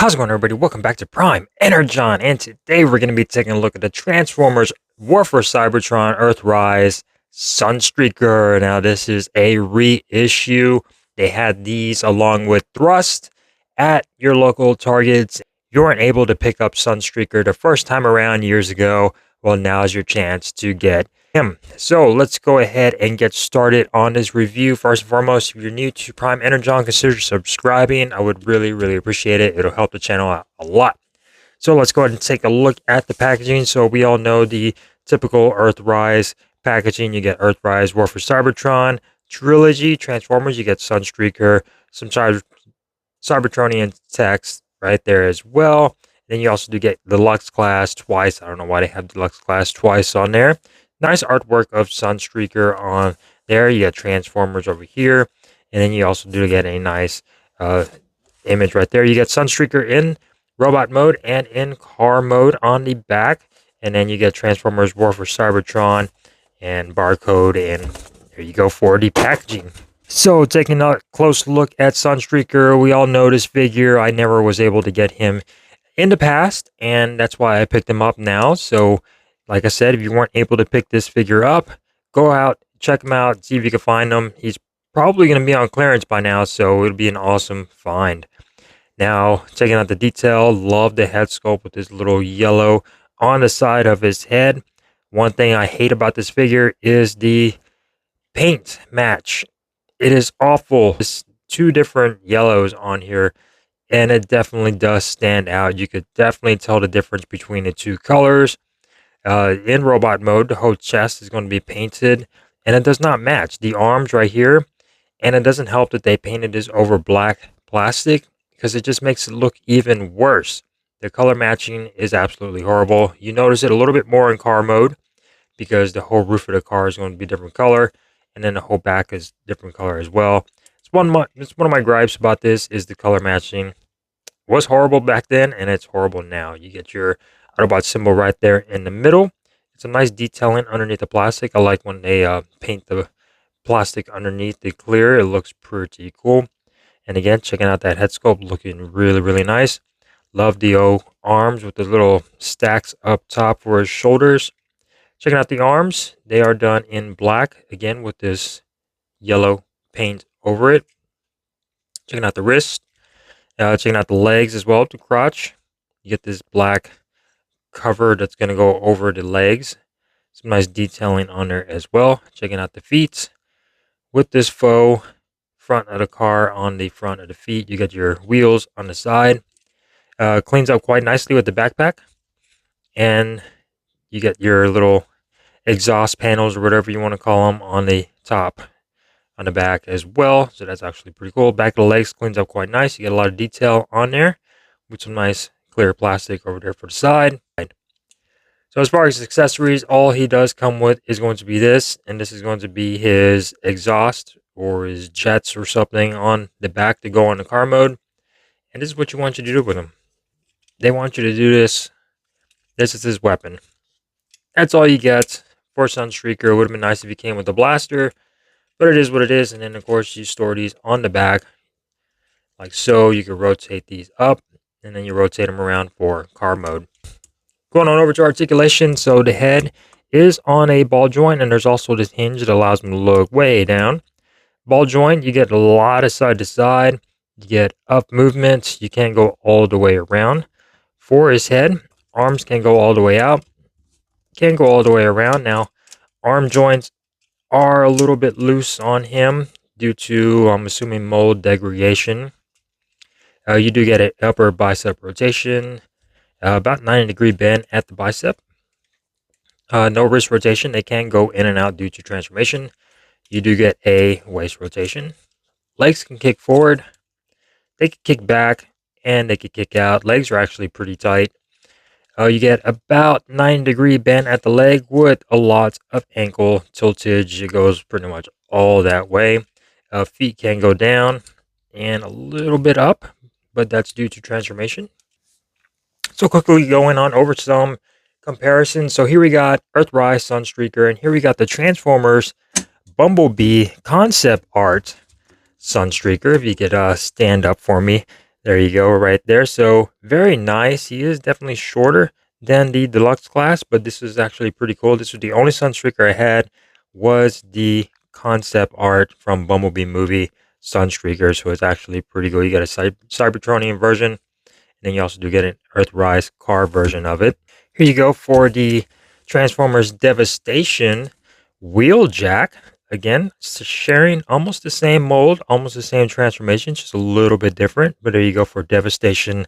How's it going, everybody? Welcome back to Prime Energon, and today we're going to be taking a look at the Transformers War for Cybertron Earthrise Sunstreaker. Now, this is a reissue. They had these along with Thrust at your local Targets. You weren't able to pick up Sunstreaker the first time around years ago. Well, now's your chance to get him. So let's go ahead and get started on this review. First and foremost, if you're new to Prime Energon, consider subscribing. I would really appreciate it. It'll help the channel out a lot. So let's go ahead and take a look at the packaging. So we all know the typical Earthrise packaging. You get Earthrise, War for Cybertron, Trilogy, Transformers. You get Sunstreaker, some Cybertronian text right there as well. Then you also do get the Deluxe class twice. I don't know why they have Deluxe class twice on there. Nice artwork of Sunstreaker on there. You got Transformers over here. And then you also do get a nice image right there. You get Sunstreaker in robot mode and in car mode on the back. And then you get Transformers War for Cybertron and barcode. And there you go for the packaging. So taking a close look at Sunstreaker, we all know this figure. I never was able to get him in the past, and that's why I picked him up now. So like I said, if you weren't able to pick this figure up, go out, check him out, see if you can find him. He's probably going to be on clearance by now, so it'll be an awesome find. Now, checking out the detail, love the head sculpt with this little yellow on the side of his head. One thing I hate about this figure is the paint match. It is awful. There's two different yellows on here, and it definitely does stand out. You could definitely tell the difference between the two colors. In robot mode, the whole chest is going to be painted, and it does not match the arms right here. And it doesn't help that they painted this over black plastic, because it just makes it look even worse. The color matching is absolutely horrible. You notice it a little bit more in car mode, because the whole roof of the car is going to be different color, and then the whole back is different color as well. It's one of my gripes about this is the color matching. It was horrible back then, and it's horrible now. You get your Autobot symbol right there in the middle. It's a nice detailing underneath the plastic. I like when they paint the plastic underneath the clear. It looks pretty cool. And again, checking out that head sculpt, looking really nice. Love the arms with the little stacks up top for his shoulders. Checking out the arms, they are done in black, again with this yellow paint over it. Checking out the wrist, checking out the legs as well, the crotch. You get this black cover that's going to go over the legs. Some nice detailing on there as well. Checking out the feet with this faux front of the car on the front of the feet. You got your wheels on the side. Cleans up quite nicely with the backpack. And you get your little exhaust panels or whatever you want to call them on the top, on the back as well. So that's actually pretty cool. Back of the legs cleans up quite nice. You get a lot of detail on there with some nice clear plastic over there for the side. So as far as accessories, all he does come with is going to be this, and this is going to be his exhaust or his jets or something on the back to go on the car mode. And this is what you want you to do with him. They want you to do this. This is his weapon. That's all you get for Sunstreaker. It would have been nice if he came with the blaster, but it is what it is. And then of course you store these on the back like so. You can rotate these up, and then you rotate them around for car mode. Going on over to articulation, so the head is on a ball joint, and there's also this hinge that allows him to look way down. Ball joint, you get a lot of side to side. You get up movements. You can't go all the way around. For his head, arms can go all the way out. Can't go all the way around. Now, arm joints are a little bit loose on him due to, I'm assuming, mold degradation. You do get an upper bicep rotation. About 90-degree bend at the bicep. No wrist rotation. They can go in and out due to transformation. You do get a waist rotation. Legs can kick forward. They can kick back, and they can kick out. Legs are actually pretty tight. You get about 90-degree bend at the leg with a lot of ankle tiltage. It goes pretty much all that way. Feet can go down and a little bit up, but that's due to transformation. So quickly going on over some comparisons. So here we got Earthrise Sunstreaker, and here we got the Transformers Bumblebee concept art Sunstreaker. If you could stand up for me. There you go, right there. So very nice. He is definitely shorter than the deluxe class, but this is actually pretty cool. This was the only Sunstreaker I had, was the concept art from Bumblebee movie Sunstreaker. So it's actually pretty cool. You get a Cybertronian version, and then you also do get an Earthrise car version of it. Here you go for the Transformers Devastation Wheeljack. Again, sharing almost the same mold, almost the same transformation, just a little bit different. But there you go for Devastation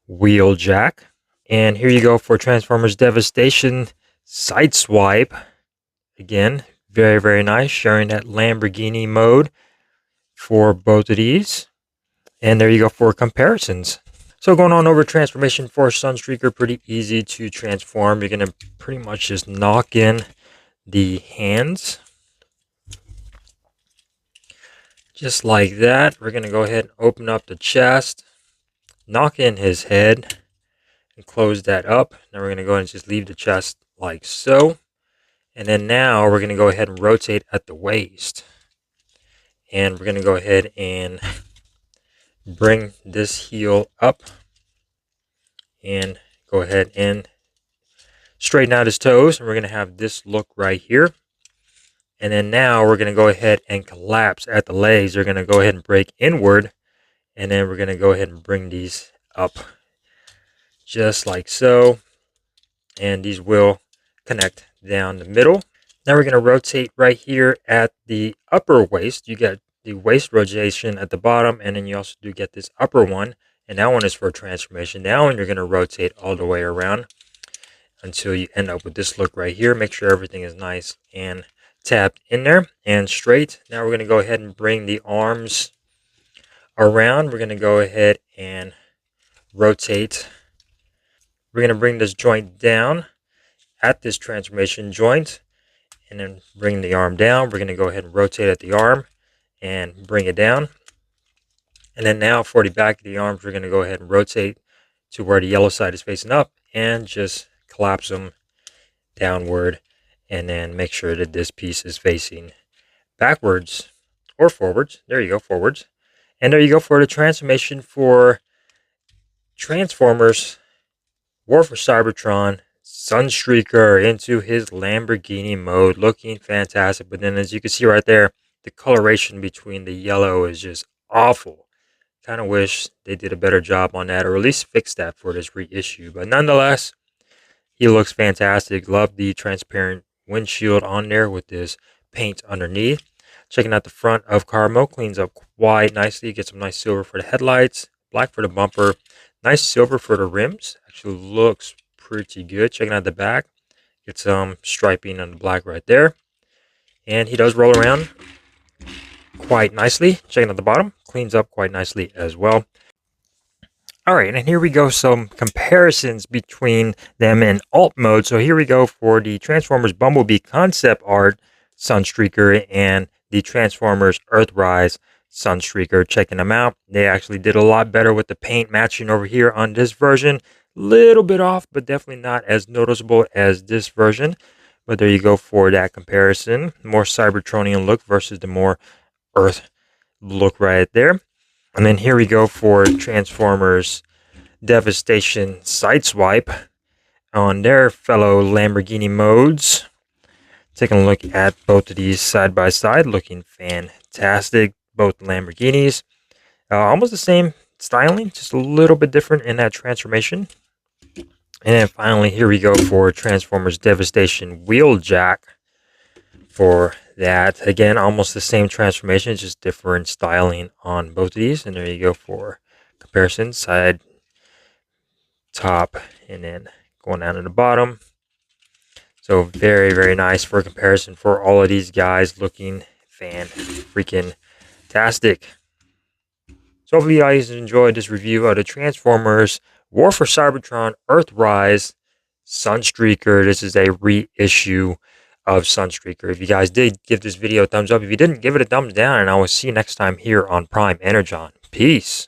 Wheeljack. And here you go for Transformers Devastation Sideswipe. Again, very, very nice. Sharing that Lamborghini mode for both of these. And there you go for comparisons. So going on over transformation for Sunstreaker, pretty easy to transform. You're going to pretty much just knock in the hands. Just like that. We're going to go ahead and open up the chest, knock in his head, and close that up. Now we're going to go ahead and just leave the chest like so. And then now we're going to go ahead and rotate at the waist. And we're going to go ahead and bring this heel up and go ahead and straighten out his toes. And we're going to have this look right here. And then now we're going to go ahead and collapse at the legs. They're going to go ahead and break inward. And then we're going to go ahead and bring these up just like so. And these will connect down the middle. Now we're going to rotate right here at the upper waist. You get the waist rotation at the bottom, and then you also do get this upper one. And that one is for transformation. That one you're going to rotate all the way around until you end up with this look right here. Make sure everything is nice and tapped in there and straight. Now we're going to go ahead and bring the arms around. We're going to go ahead and rotate. We're going to bring this joint down at this transformation joint and then bring the arm down. We're going to go ahead and rotate at the arm and bring it down. And then now for the back of the arms, we're going to go ahead and rotate to where the yellow side is facing up and just collapse them downward. And then make sure that this piece is facing backwards or forwards. There you go, forwards. And there you go for the transformation for Transformers War for Cybertron Sunstreaker into his Lamborghini mode. Looking fantastic. But then as you can see right there, the coloration between the yellow is just awful. Kind of wish they did a better job on that, or at least fix that for this reissue. But nonetheless, he looks fantastic. Love the transparent windshield on there with this paint underneath. Checking out the front of Carmo, cleans up quite nicely. Get some nice silver for the headlights, black for the bumper, nice silver for the rims. Actually looks pretty good. Checking out the back, get some striping on the black right there. And he does roll around quite nicely. Checking out the bottom, cleans up quite nicely as well. All right, and here we go, some comparisons between them in alt mode. So here we go for the Transformers Bumblebee concept art Sunstreaker and the Transformers Earthrise Sunstreaker. Checking them out. They actually did a lot better with the paint matching over here on this version. Little bit off, but definitely not as noticeable as this version. But there you go for that comparison. More Cybertronian look versus the more Earth look right there. And then here we go for Transformers Devastation Sideswipe on their fellow Lamborghini modes. Taking a look at both of these side by side, looking fantastic. Both Lamborghinis. Almost the same styling, just a little bit different in that transformation. And then finally, here we go for Transformers Devastation Wheeljack. For that, again, almost the same transformation, just different styling on both of these. And there you go for comparison, side, top, and then going down to the bottom. So very, very nice for comparison for all of these guys, looking fan-freaking-tastic. So hopefully you guys enjoyed this review of the Transformers War for Cybertron Earthrise Sunstreaker. This is a reissue of Sunstreaker. If you guys did, give this video a thumbs up. If you didn't, give it a thumbs down, and I will see you next time here on Prime Energon. Peace.